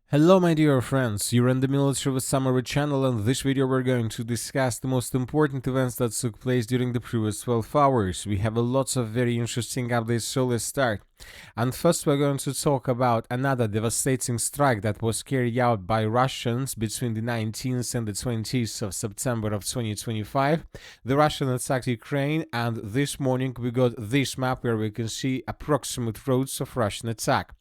Hello my dear friends, you're in the Military with Summary channel, and in this video we're going to discuss the most important events that took place during the previous 12 hours. We have lots of very interesting updates, so let's start. And first we're going to talk about another devastating strike that was carried out by Russians between the 19th and the 20th of September of 2025. The Russian attacked Ukraine, and this morning we got this map where we can see approximate routes of Russian attack.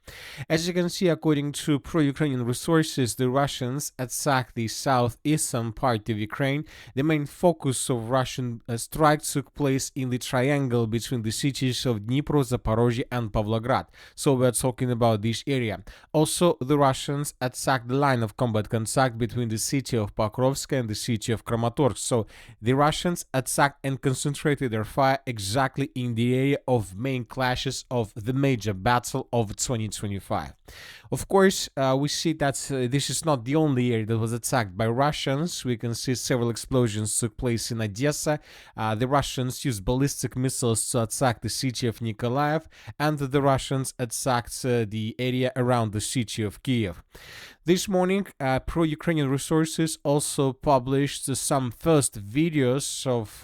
As you can see, according to pro-Ukrainian resources, the Russians attacked the southeastern part of Ukraine. The main focus of Russian strike took place in the triangle between the cities of Dnipro, Zaporizhzhia and Pavlograd. So we're talking about this area. Also, the Russians attacked the line of combat contact between the city of Pokrovsk and the city of Kramatorsk. So the Russians attacked and concentrated their fire exactly in the area of main clashes of the major battle of 2025. Of course, we see that this is not the only area that was attacked by Russians. We can see several explosions took place in Odessa. The Russians used ballistic missiles to attack the city of Nikolaev, and the Russians attacked the area around the city of Kiev. This morning, pro-Ukrainian resources also published some first videos of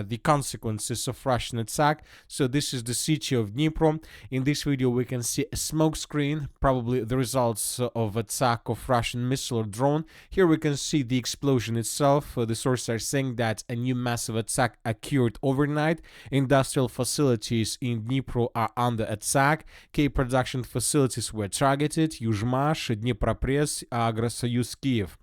the consequences of Russian attack. So this is the city of Dnipro. In this video, we can see a smoke screen, probably the results of attack of Russian missile or drone. Here we can see the explosion itself. The sources are saying that a new massive attack occurred overnight. Industrial facilities in Dnipro are under attack. Key production facilities were targeted. Yuzhmash, Dnipropetrovsk, Agrosoyuz, Kiev.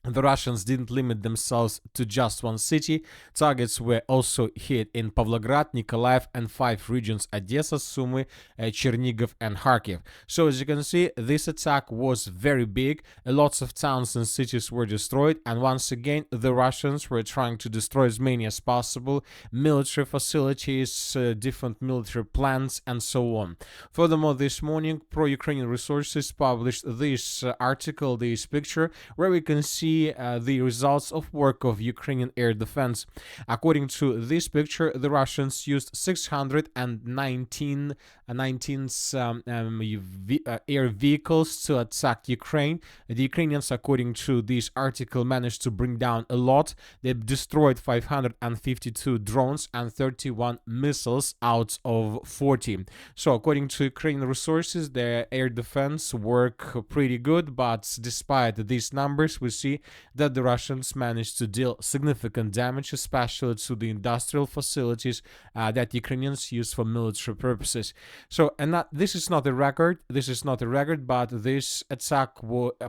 The Russians didn't limit themselves to just one city. Targets were also hit in Pavlograd, Nikolaev, and 5 regions: Odessa, Sumy, Chernigov, and Kharkiv. So as you can see, this attack was very big. Lots of towns and cities were destroyed, and once again, the Russians were trying to destroy as many as possible: military facilities, different military plants, and so on. Furthermore, this morning, pro-Ukrainian resources published this article, this picture, where we can see the results of work of Ukrainian air defense. According to this picture, the Russians used 619 air vehicles to attack Ukraine. The Ukrainians, according to this article, managed to bring down a lot. They destroyed 552 drones and 31 missiles out of 40. So according to Ukrainian resources, their air defense work pretty good, but despite these numbers, we see that the Russians managed to deal significant damage, especially to the industrial facilities that Ukrainians use for military purposes. So, this is not a record. This is not a record, but this attack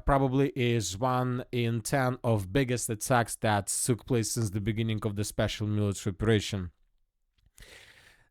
probably is 1 in 10 of biggest attacks that took place since the beginning of the special military operation.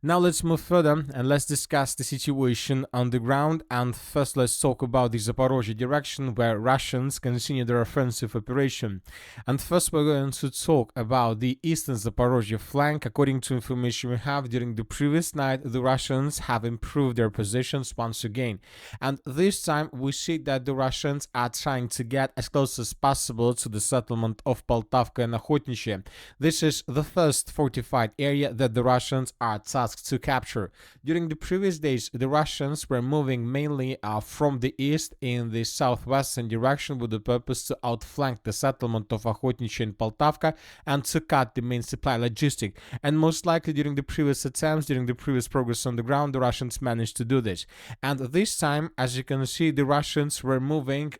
Now let's move further and let's discuss the situation on the ground. And first let's talk about the Zaporizhzhia direction, where Russians continue their offensive operation. And first we're going to talk about the eastern Zaporizhzhia flank. According to information we have, during the previous night, the Russians have improved their positions once again. And this time we see that the Russians are trying to get as close as possible to the settlement of Poltavka and Okhotnitsy. This is the first fortified area that the Russians are tasked to capture. During the previous days, the Russians were moving mainly from the east in the southwestern direction with the purpose to outflank the settlement of Okhotnitsy and Poltavka and to cut the main supply logistic. And most likely during the previous attempts, during the previous progress on the ground, the Russians managed to do this. And this time, as you can see, the Russians were moving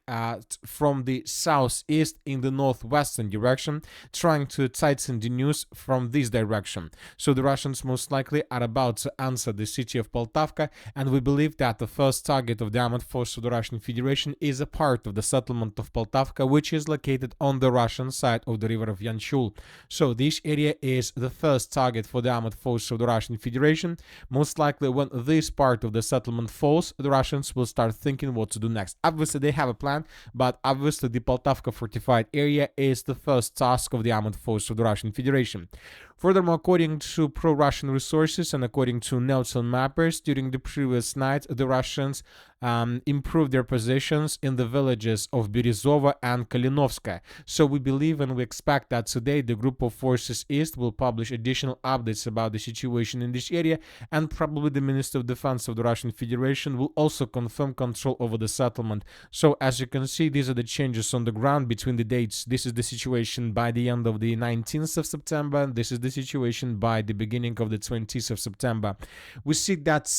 from the southeast in the northwestern direction, trying to tighten the news from this direction. So the Russians most likely are about to answer the city of Poltavka, and we believe that the first target of the armed force of the Russian Federation is a part of the settlement of Poltavka, which is located on the Russian side of the river of Yanchul. So this area is the first target for the armed force of the Russian Federation. Most likely when this part of the settlement falls, the Russians will start thinking what to do next. Obviously they have a plan, but obviously the Poltavka fortified area is the first task of the armed force of the Russian Federation. Furthermore, according to pro-Russian resources and according to Nelson mappers, during the previous night, the Russians improve their positions in the villages of Berezova and Kalinovska. So we believe and we expect that today the group of forces East will publish additional updates about the situation in this area, and probably the Minister of Defense of the Russian Federation will also confirm control over the settlement. So as you can see, these are the changes on the ground between the dates. This is the situation by the end of the 19th of September. This is the situation by the beginning of the 20th of September. We see that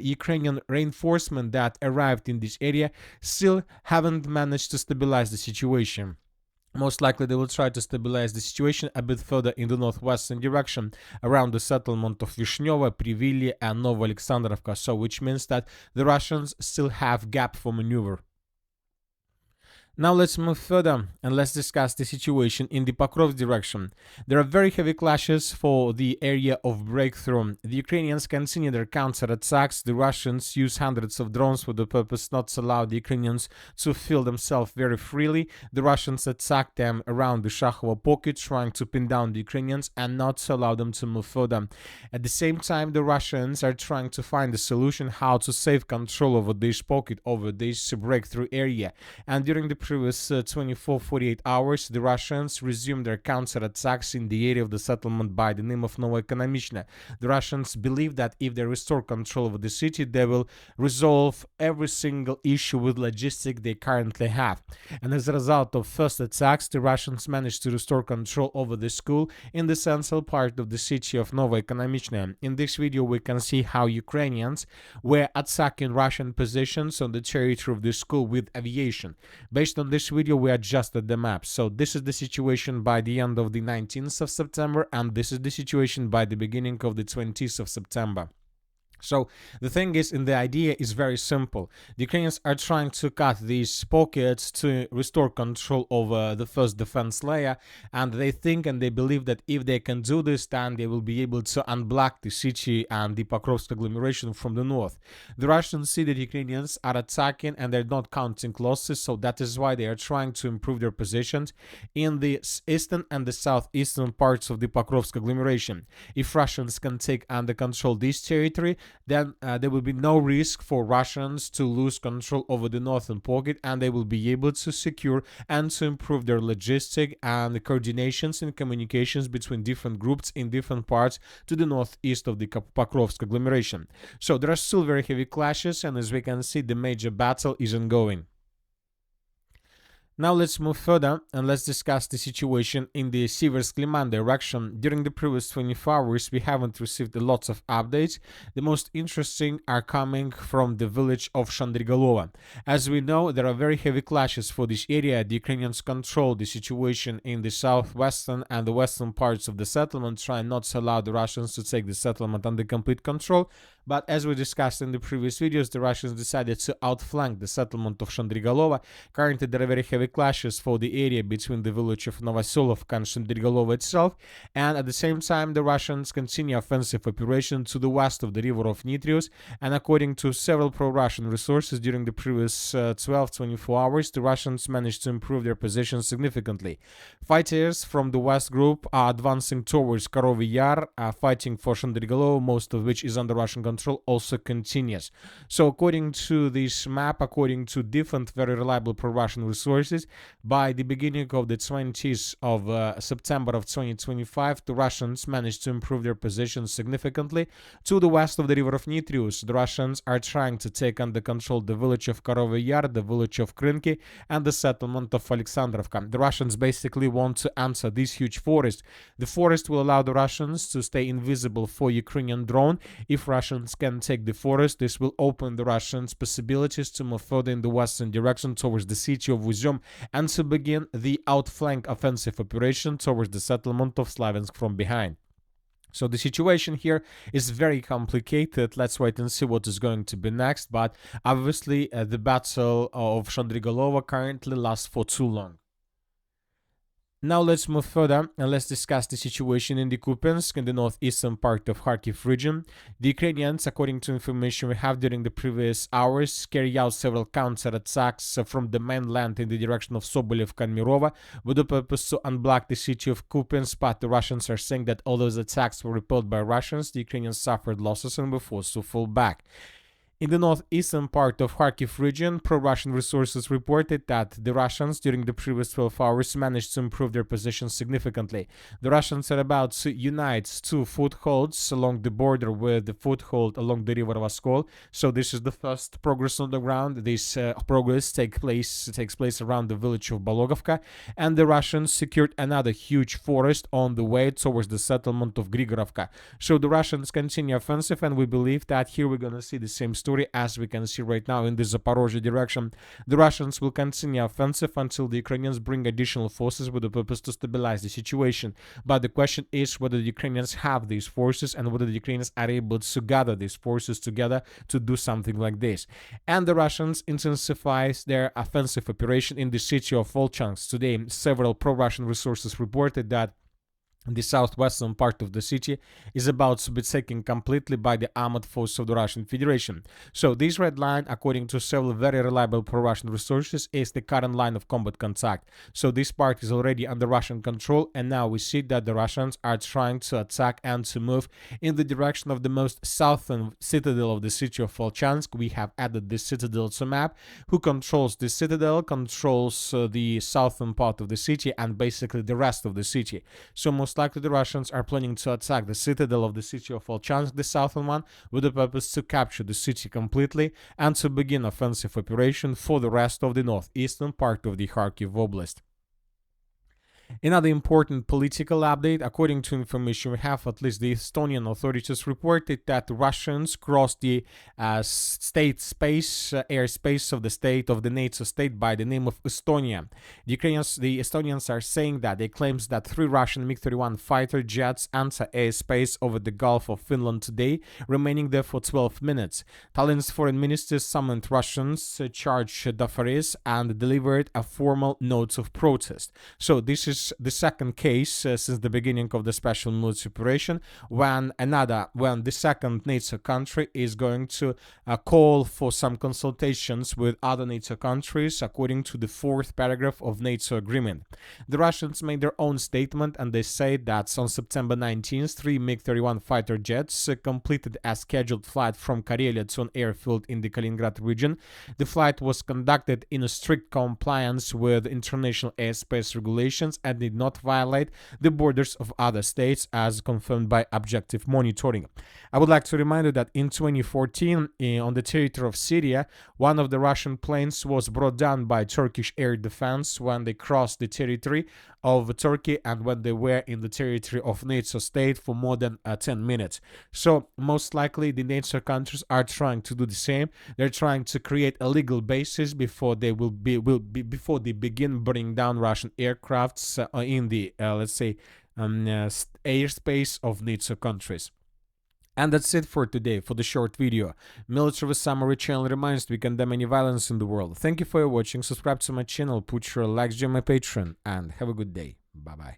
Ukrainian reinforcement that arrived in this area still haven't managed to stabilize the situation. Most likely they will try to stabilize the situation a bit further in the northwestern direction around the settlement of Vishnyovo, Privili and Novoalexandrovka, so which means that the Russians still have gap for maneuver. Now let's move further and let's discuss the situation in the Pokrovsk direction. There are very heavy clashes for the area of breakthrough. The Ukrainians continue their counterattacks. The Russians use hundreds of drones for the purpose not to allow the Ukrainians to feel themselves very freely. The Russians attack them around the Shakhovo pocket, trying to pin down the Ukrainians and not to allow them to move further. At the same time, the Russians are trying to find a solution how to save control over this pocket, over this breakthrough area. And during the previous 24-48 hours, the Russians resumed their counterattacks in the area of the settlement by the name of Novoekonomichne. The Russians believe that if they restore control over the city, they will resolve every single issue with logistics they currently have. And as a result of first attacks, the Russians managed to restore control over the school in the central part of the city of Novoekonomichne. In this video, we can see how Ukrainians were attacking Russian positions on the territory of the school with aviation. Based on this video, we adjusted the map. So this is the situation by the end of the 19th of September, and this is the situation by the beginning of the 20th of September. So the thing is, and the idea is very simple. The Ukrainians are trying to cut these pockets to restore control over the first defense layer, and they think and they believe that if they can do this, then they will be able to unblock the city and the Pokrovsk agglomeration from the north. The Russians see that Ukrainians are attacking and they're not counting losses, so that is why they are trying to improve their positions in the eastern and the southeastern parts of the Pokrovsk agglomeration. If Russians can take under control this territory, then there will be no risk for Russians to lose control over the northern pocket, and they will be able to secure and to improve their logistic and the coordinations and communications between different groups in different parts to the northeast of the Pokrovsk agglomeration. So there are still very heavy clashes, and as we can see, the major battle is ongoing. Now let's move further and let's discuss the situation in the Siversk-Liman direction. During the previous 24 hours, we haven't received lots of updates. The most interesting are coming from the village of Shandrigolova. As we know, there are very heavy clashes for this area. The Ukrainians control the situation in the southwestern and the western parts of the settlement, trying not to allow the Russians to take the settlement under complete control. But as we discussed in the previous videos, the Russians decided to outflank the settlement of Shandrigolova. Currently, there are very heavy clashes for the area between the village of Novoselovka and Shandrigolova itself, and at the same time, the Russians continue offensive operation to the west of the river of Nitrius, and according to several pro-Russian resources, during the previous 12-24 hours, the Russians managed to improve their position significantly. Fighters from the west group are advancing towards Karovy Yar, fighting for Shandrigolova, most of which is under Russian control, also continues. So according to this map, according to different very reliable pro-Russian resources, by the beginning of the 20th of September of 2025, the Russians managed to improve their position significantly to the west of the river of Nitrius. The Russians are trying to take under control the village of Karovy Yar, the village of Krynki, and the settlement of Alexandrovka. The Russians basically want to enter this huge forest. The forest will allow the Russians to stay invisible for Ukrainian drone. If Russians can take the forest, this will open the Russians possibilities to move further in the western direction towards the city of Uzum and to begin the outflank offensive operation towards the settlement of Slaviansk from behind. So the situation here is very complicated. Let's wait and see what is going to be next, but obviously the battle of Shandrigolova currently lasts for too long. Now let's move further and let's discuss the situation in the Kupiansk in the northeastern part of Kharkiv region. The Ukrainians, according to information we have during the previous hours, carry out several counterattacks from the mainland in the direction of Sobolevka and Mirova with the purpose to unblock the city of Kupiansk, but the Russians are saying that all those attacks were repelled by Russians. The Ukrainians suffered losses and were forced to fall back. In the northeastern part of Kharkiv region, pro-Russian resources reported that the Russians, during the previous 12 hours, managed to improve their position significantly. The Russians are about to unite two footholds along the border with the foothold along the river Voskol. So this is the first progress on the ground. This progress takes place around the village of Balogovka, and the Russians secured another huge forest on the way towards the settlement of Grigorovka. So the Russians continue offensive, and we believe that here we're going to see the same story as we can see right now in the Zaporizhzhia direction. The Russians will continue offensive until the Ukrainians bring additional forces with the purpose to stabilize the situation. But the question is whether the Ukrainians have these forces and whether the Ukrainians are able to gather these forces together to do something like this. And the Russians intensify their offensive operation in the city of Volchansk. Today, several pro-Russian resources reported that the southwestern part of the city is about to be taken completely by the armored force of the Russian Federation. So this red line, according to several very reliable pro-Russian resources, is the current line of combat contact. So this part is already under Russian control, and now we see that the Russians are trying to attack and to move in the direction of the most southern citadel of the city of Volchansk. We have added this citadel to map. Who controls the citadel controls the southern part of the city and basically the rest of the city. So most likely the Russians are planning to attack the citadel of the city of Volchansk, the southern one, with the purpose to capture the city completely and to begin offensive operation for the rest of the northeastern part of the Kharkiv Oblast. Another important political update, according to information we have, at least the Estonian authorities reported that Russians crossed the airspace of the state of the NATO state by the name of Estonia. The Estonians are saying that they claim that 3 Russian MiG-31 fighter jets enter airspace over the Gulf of Finland today, remaining there for 12 minutes. Tallinn's foreign minister summoned Russians, charged Zaporizhzhia, and delivered a formal note of protest. So this is the second case since the beginning of the special military operation when the second NATO country is going to call for some consultations with other NATO countries according to the 4th paragraph of NATO agreement. The Russians made their own statement, and they say that on September 19th, 3 MiG-31 fighter jets completed a scheduled flight from Karelia to an airfield in the Kaliningrad region. The flight was conducted in a strict compliance with international airspace regulations and did not violate the borders of other states as confirmed by objective monitoring. I would like to remind you that in 2014, on the territory of Syria, one of the Russian planes was brought down by Turkish air defense when they crossed the territory of Turkey and when they were in the territory of NATO state for more than 10 minutes. So most likely the NATO countries are trying to do the same. They're trying to create a legal basis before they before they begin bringing down Russian aircrafts in the let's say airspace of NATO countries. And that's it for today, for the short video. Military Summary channel reminds we condemn any violence in the world. Thank you for watching, subscribe to my channel, put your likes on my Patreon, and have a good day. Bye-bye.